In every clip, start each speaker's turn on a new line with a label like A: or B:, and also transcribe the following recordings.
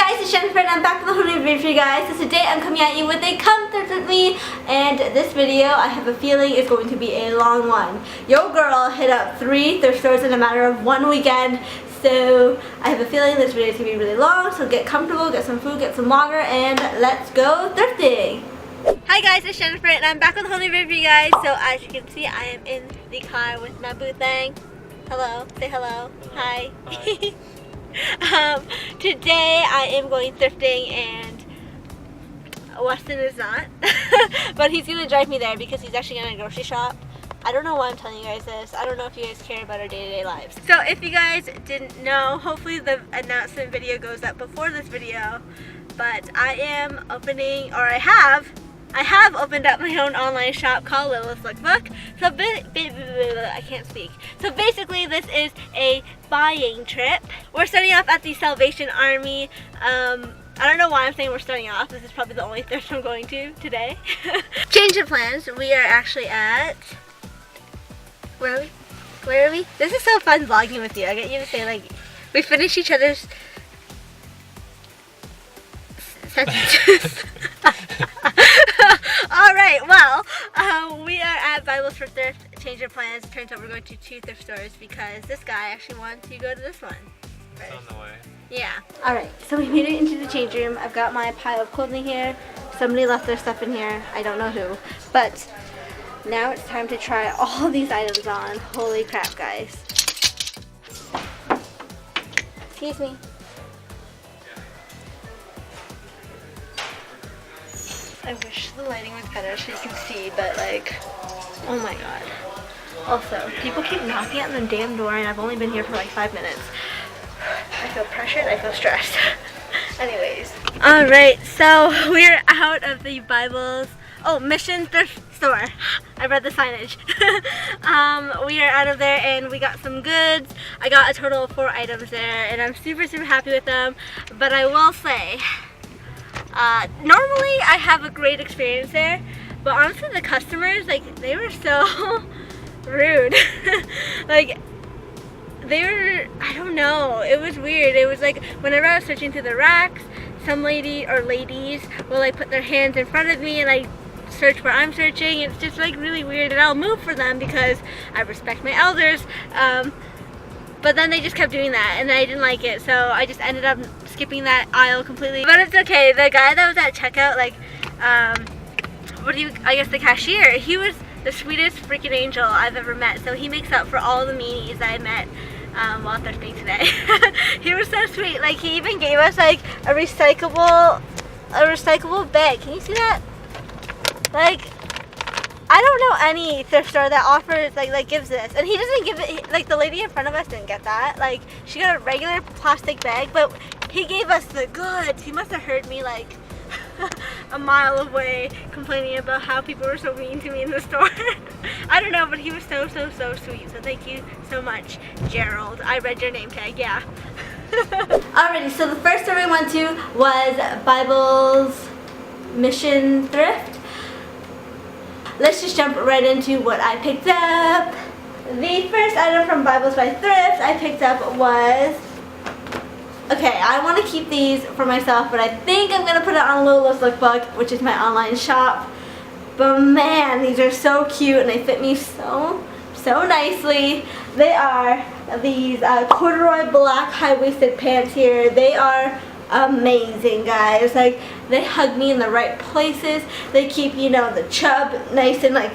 A: guys, it's Jfer and I'm back with a whole new video for you guys. So today I'm coming at you with a come thrift with me, and this video I have a feeling is going to be a long one. Yo girl hit up 3 thrift stores in a matter of 1 weekend, so I have a feeling this video is going to be really long, so get comfortable, get some food, get some water, and let's go thrifting. Hi guys, it's Jfer and I'm back with a whole new video for you guys. So as you can see, I am in the car with my boo thing. Hello, say hello. Hi. Today I am going thrifting and Weston is not, but he's gonna drive me there because he's actually gonna grocery shop. I don't know why I'm telling you guys this. I don't know if you guys care about our day-to-day lives. So if you guys didn't know, hopefully the announcement video goes up before this video, but I am opening, or I have opened up my own online shop called Lilith's Lookbook. So I can't speak. So basically this is a buying trip. We're starting off at the Salvation Army. I don't know why I'm saying we're starting off. This is probably the only thrift I'm going to today. Change of plans. We are actually at, where are we? Where are we? This is so fun vlogging with you. I get you to say, like, we finish each other's sentences. Alright, well, we are at Bibles for Thrift. Change of plans. Turns out we're going to 2 thrift stores because this guy actually wanted to go to this one.
B: It's on the way.
A: Yeah. Alright, so we made it into the change room. I've got my pile of clothing here. Somebody left their stuff in here. I don't know who. But now it's time to try all these items on. Holy crap, guys. Excuse me. I wish the lighting was better so you can see, but like, oh my god. Also, people keep knocking at the damn door and I've only been here for like 5 minutes. I feel pressured, I feel stressed. Anyways. Alright, so we're out of the Missions Thrift Store. I read the signage. We are out of there and we got some goods. I got a total of 4 items there and I'm super happy with them. But I will say, normally I have a great experience there, but honestly the customers, like, they were so rude. Like, they were, I don't know, it was weird. It was like, whenever I was searching through the racks, some ladies will like put their hands in front of me and like search where I'm searching. It's just like really weird, and I'll move for them because I respect my elders, but then they just kept doing that and I didn't like it, so I just ended up skipping that aisle completely. But it's okay. The guy that was at checkout, like, I guess the cashier, he was the sweetest freaking angel I've ever met. So he makes up for all the meanies that I met while thrifting today. He was so sweet. Like, he even gave us like a recyclable bag. Can you see that? Like, I don't know any thrift store that offers, like gives this. And he doesn't give it, like the lady in front of us didn't get that. Like, she got a regular plastic bag, but he gave us the goods. He must have heard me like a mile away complaining about how people were so mean to me in the store. I don't know, but he was so sweet. So thank you so much, Gerald. I read your name tag, yeah. Alrighty, so the first store we went to was Bible's Mission Thrift. Let's just jump right into what I picked up. The first item from Bibles by Thrift I picked up was, okay, I want to keep these for myself, but I think I'm going to put it on Lilith's Lookbook, which is my online shop. But man, these are so cute and they fit me so nicely. They are these corduroy black high-waisted pants here. They are amazing, guys. Like, they hug me in the right places. They keep, you know, the chub nice and like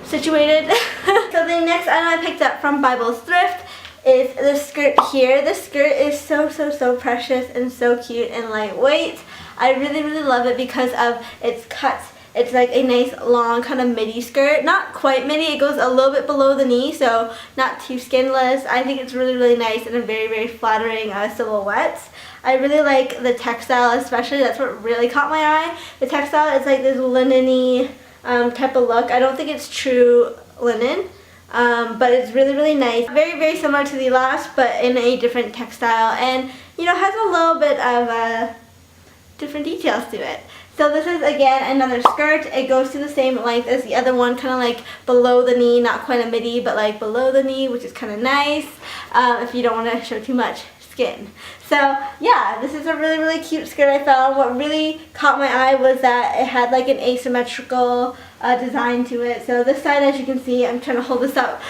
A: situated. So the next item I picked up from Bible's Thrift is this skirt here. This skirt is so precious and so cute and lightweight. I really love it because of its cuts. It's like a nice long kind of midi skirt. Not quite midi, it goes a little bit below the knee, so not too skinless. I think it's really nice and a very flattering silhouette. I really like the textile, especially. That's what really caught my eye. The textile is like this linen-y type of look. I don't think it's true linen, but it's really nice. Very similar to the last, but in a different textile, and you know, has a little bit of different details to it. So this is, again, another skirt. It goes to the same length as the other one, kind of like below the knee, not quite a midi, but like below the knee, which is kind of nice if you don't want to show too much skin. So yeah, this is a really, really cute skirt I found. What really caught my eye was that it had like an asymmetrical design to it. So this side, as you can see, I'm trying to hold this up.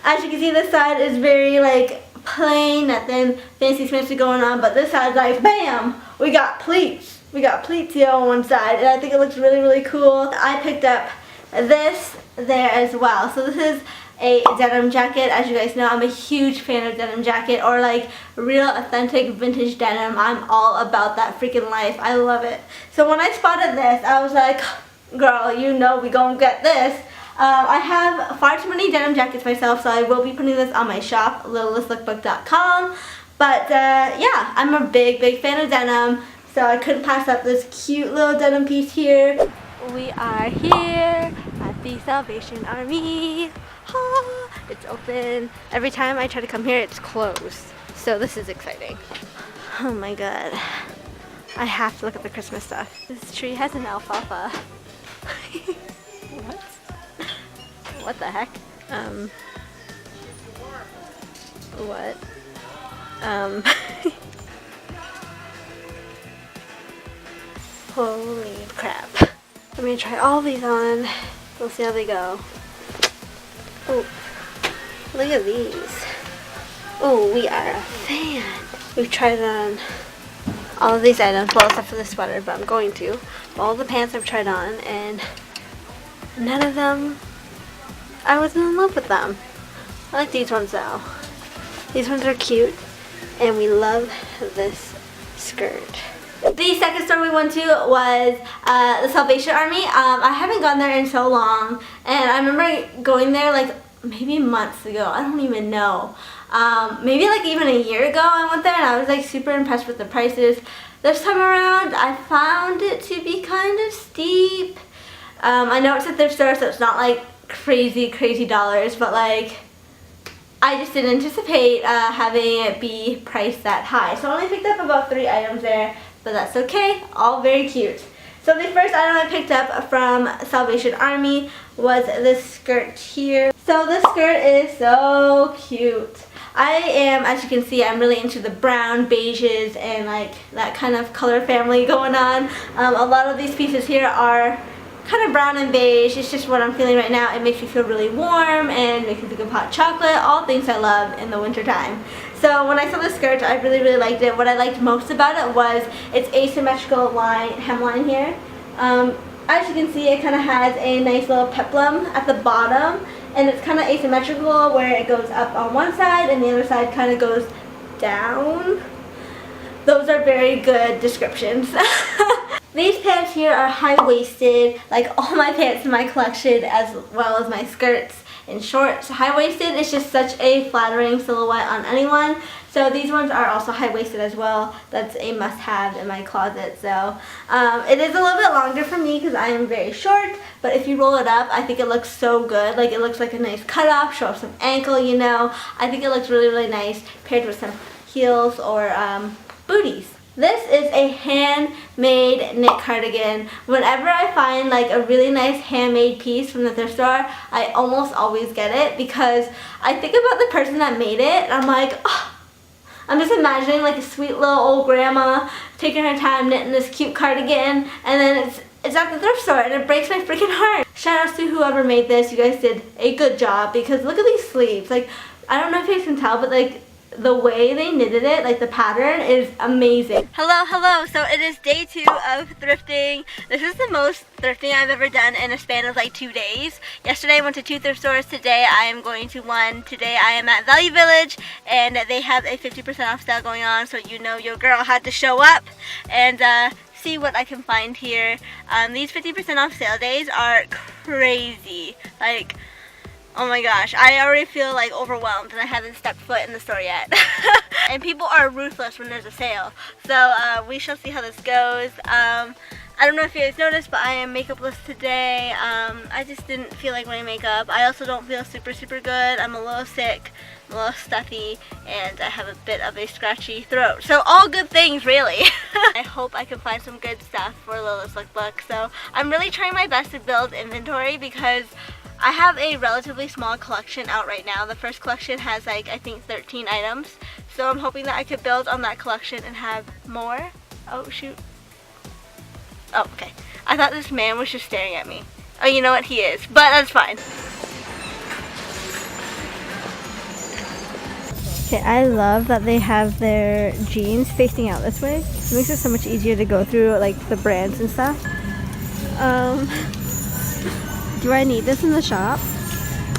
A: As you can see, this side is very like plain, nothing fancy smancy going on, but this side is like, bam, we got pleats. We got pleats here on one side, and I think it looks really, really cool. I picked up this there as well. So this is a denim jacket. As you guys know, I'm a huge fan of denim jacket, or like real authentic vintage denim. I'm all about that freaking life. I love it. So when I spotted this, I was like, girl, you know we gonna get this. I have far too many denim jackets myself, so I will be putting this on my shop, littlelesslookbook.com. But yeah, I'm a big, big fan of denim, so I couldn't pass up this cute little denim piece here. We are here at the Salvation Army. Ah, it's open. Every time I try to come here, it's closed. So this is exciting. Oh my god. I have to look at the Christmas stuff. This tree has an alfalfa. What? What the heck? What? Holy crap. I'm gonna try all these on. We'll see how they go. Oh, look at these. Oh, we are a fan. We've tried on all of these items, well, except for the sweater, but I'm going to. All the pants I've tried on, and none of them, I wasn't in love with them. I like these ones though. These ones are cute, and we love this skirt. The second store we went to was the Salvation Army. I haven't gone there in so long, and I remember going there like maybe months ago. I don't even know. Maybe like even a year ago I went there, and I was like super impressed with the prices. This time around I found it to be kind of steep. I know it's a thrift store, so it's not like crazy dollars, but like I just didn't anticipate having it be priced that high. So I only picked up about 3 items there, but that's okay, all very cute. So the first item I picked up from Salvation Army was this skirt here. So this skirt is so cute. I am, as you can see, I'm really into the brown, beiges, and like that kind of color family going on. A lot of these pieces here are kind of brown and beige. It's just what I'm feeling right now. It makes me feel really warm and makes me think of hot chocolate, all things I love in the winter time. So when I saw this skirt, I really liked it. What I liked most about it was its asymmetrical hemline here. As you can see, it kind of has a nice little peplum at the bottom, and it's kind of asymmetrical where it goes up on one side and the other side kind of goes down. Those are very good descriptions. These pants here are high-waisted, like all my pants in my collection, as well as my skirts and shorts. High-waisted is just such a flattering silhouette on anyone. So these ones are also high-waisted as well. That's a must-have in my closet. So it is a little bit longer for me because I am very short, but if you roll it up, I think it looks so good. Like it looks like a nice cutoff, show off some ankle, you know. I think it looks really nice paired with some heels or booties. This is a handmade knit cardigan. Whenever I find like a really nice handmade piece from the thrift store, I almost always get it because I think about the person that made it and I'm like, oh, I'm just imagining like a sweet little old grandma taking her time knitting this cute cardigan, and then it's at the thrift store, and it breaks my freaking heart. Shout out to whoever made this. You guys did a good job because look at these sleeves. Like, I don't know if you guys can tell, but like the way they knitted it, like the pattern is amazing. Hello. So it is day 2 of thrifting. This is the most thrifting I've ever done in a span of like 2 days. Yesterday I went to 2 thrift stores. Today I am going to one. Today I am at Value Village, and they have a 50% off sale going on, so you know your girl had to show up and see what I can find here. These 50% off sale days are crazy. Like, oh my gosh, I already feel like overwhelmed and I haven't stepped foot in the store yet. And people are ruthless when there's a sale. So we shall see how this goes. I don't know if you guys noticed, but I am makeupless today. I just didn't feel like wearing makeup. I also don't feel super good. I'm a little sick, I'm a little stuffy, and I have a bit of a scratchy throat. So all good things, really. I hope I can find some good stuff for Lila's Lookbook. So I'm really trying my best to build inventory because I have a relatively small collection out right now. The first collection has like, I think 13 items. So I'm hoping that I could build on that collection and have more. Oh shoot. Oh, okay. I thought this man was just staring at me. Oh, you know what? He is, but that's fine. Okay, I love that they have their jeans facing out this way. It makes it so much easier to go through like the brands and stuff. Do I need this in the shop?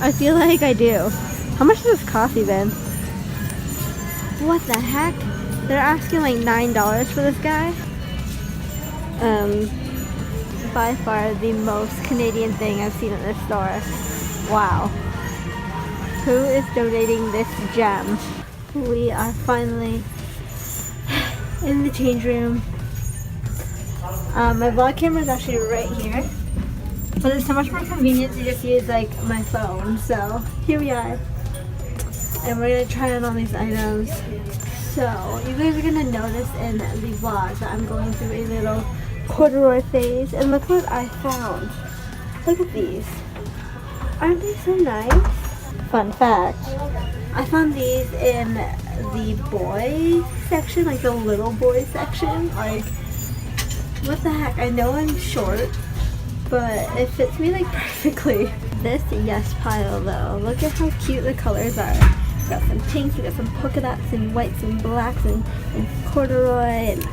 A: I feel like I do. How much does this cost even? What the heck? They're asking like $9 for this guy. By far the most Canadian thing I've seen at this store. Wow. Who is donating this gem? We are finally in the change room. My vlog camera is actually right here, but it's so much more convenient to just use like my phone. So here we are, and we're gonna try on all these items. So you guys are gonna notice in the vlog that I'm going through a little corduroy phase, and look what I found. Look at these. Aren't they so nice? Fun fact, I found these in the boy section, like the little boy section. Like, what the heck? I know I'm short, but it fits me like perfectly. This yes pile though, look at how cute the colors are. We got some pinks, we got some polka dots and whites and blacks and corduroy, and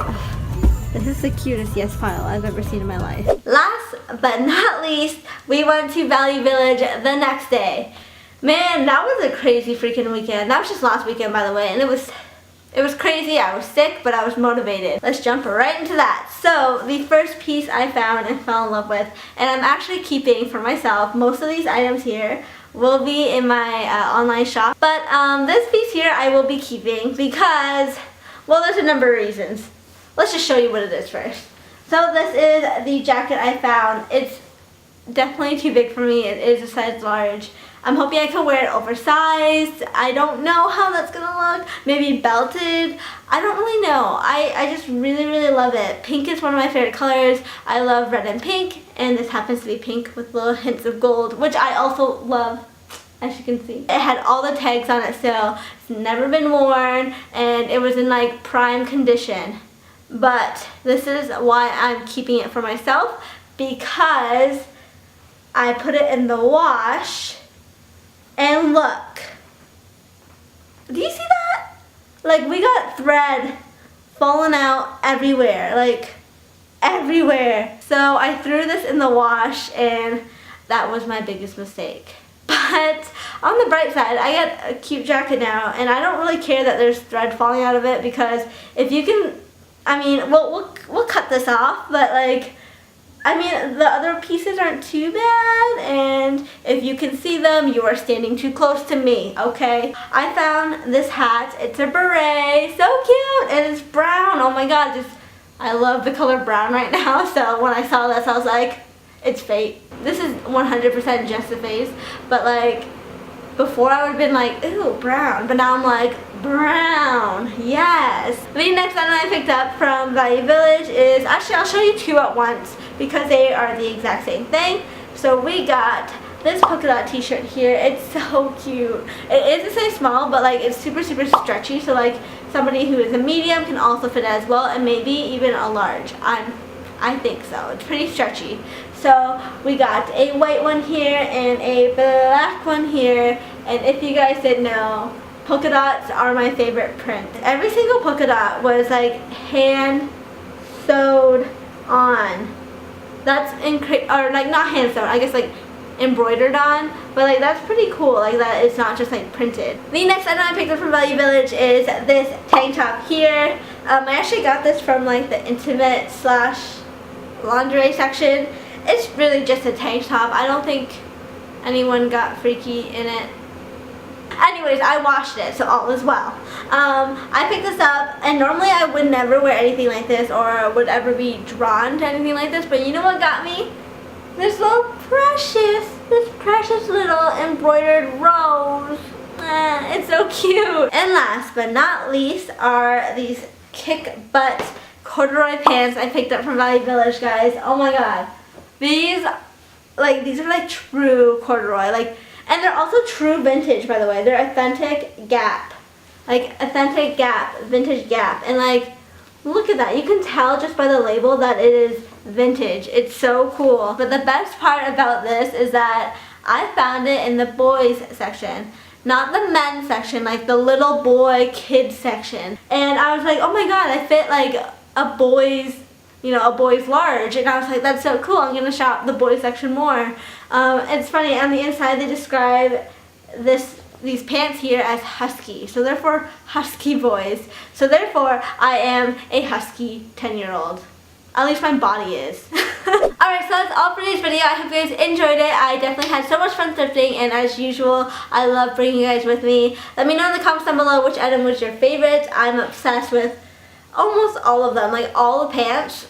A: this is the cutest yes pile I've ever seen in my life. Last but not least, we went to Value Village the next day. Man, that was a crazy freaking weekend. That was just last weekend, by the way, and it was crazy. I was sick, but I was motivated. Let's jump right into that. So the first piece I found and fell in love with, and I'm actually keeping for myself. Most of these items here will be in my online shop, but this piece here I will be keeping because, well, there's a number of reasons. Let's just show you what it is first. So this is the jacket I found. It's definitely too big for me. It is a size large. I'm hoping I can wear it oversized. I don't know how that's gonna look. Maybe belted. I don't really know. I just really, really love it. Pink is one of my favorite colors. I love red and pink, and this happens to be pink with little hints of gold, which I also love, as you can see. It had all the tags on it still. It's never been worn, and it was in like prime condition. But this is why I'm keeping it for myself, because I put it in the wash. And look, do you see that? Like, we got thread falling out everywhere, like everywhere. So I threw this in the wash, and that was my biggest mistake. But on the bright side, I got a cute jacket now, and I don't really care that there's thread falling out of it, because if you can, I mean, we'll cut this off, but like, I mean, the other pieces aren't too bad, and if you can see them, you are standing too close to me, okay? I found this hat. It's a beret. So cute, and it's brown. Oh my god, I love the color brown right now, so when I saw this, I was like, it's fate. This is 100% just a phase, but like, before I would have been like, ooh, brown, but now I'm like, brown, yes. The next item I picked up from Value Village is, actually I'll show you two at once because they are the exact same thing. So we got this polka dot t-shirt here. It's so cute. It is a size small, but like it's super, super stretchy, so like somebody who is a medium can also fit it as well, and maybe even a large. I think so. It's pretty stretchy. So we got a white one here and a black one here, and if you guys didn't know, polka dots are my favorite print. Every single polka dot was like hand sewed on. That's or like not hand sewn, I guess like embroidered on, but like that's pretty cool, like that it's not just like printed. The next item I picked up from Value Village is this tank top here. I actually got this from like the intimate / lingerie section. It's really just a tank top. I don't think anyone got freaky in it. Anyways, I washed it, so all is well. I picked this up, and normally I would never wear anything like this or would ever be drawn to anything like this, but you know what got me? This precious little embroidered rose. It's so cute. And last but not least are these kick butt corduroy pants I picked up from Value Village, guys. Oh my god. These are like true corduroy, like, and they're also true vintage, by the way. They're authentic Gap. like authentic Gap, vintage Gap, and like look at that. You can tell just by the label that it is vintage. It's so cool. But the best part about this is that I found it in the boys section, not the men's section, like the little boy kids section. And I was like, oh my god, I fit like a boy's, you know, a boy's large. And I was like, that's so cool. I'm gonna shop the boys section more. It's funny, on the inside they describe these pants here as husky, so therefore husky boys. So therefore I am a husky 10-year-old. At least my body is. Alright, so that's all for today's video. I hope you guys enjoyed it. I definitely had so much fun thrifting, and as usual, I love bringing you guys with me. Let me know in the comments down below which item was your favorite. I'm obsessed with almost all of them, like all the pants.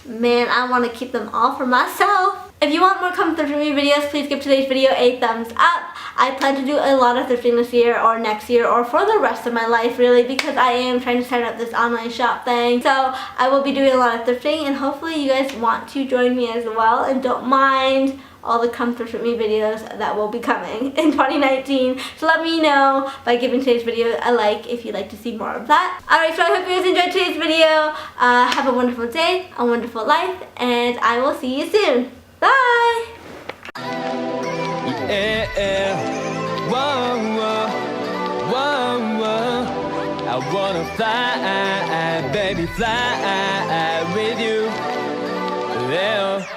A: Man, I want to keep them all for myself. If you want more come thrifting me videos, please give today's video a thumbs up. I plan to do a lot of thrifting this year or next year or for the rest of my life really, because I am trying to start up this online shop thing. So I will be doing a lot of thrifting, and hopefully you guys want to join me as well and don't mind all the come thrift with me videos that will be coming in 2019. So let me know by giving today's video a like if you'd like to see more of that. Alright, so I hope you guys enjoyed today's video. Have a wonderful day, a wonderful life, and I will see you soon. Bye!
B: Yeah, whoa, whoa, whoa, whoa. I wanna fly, baby, fly with you. Yeah.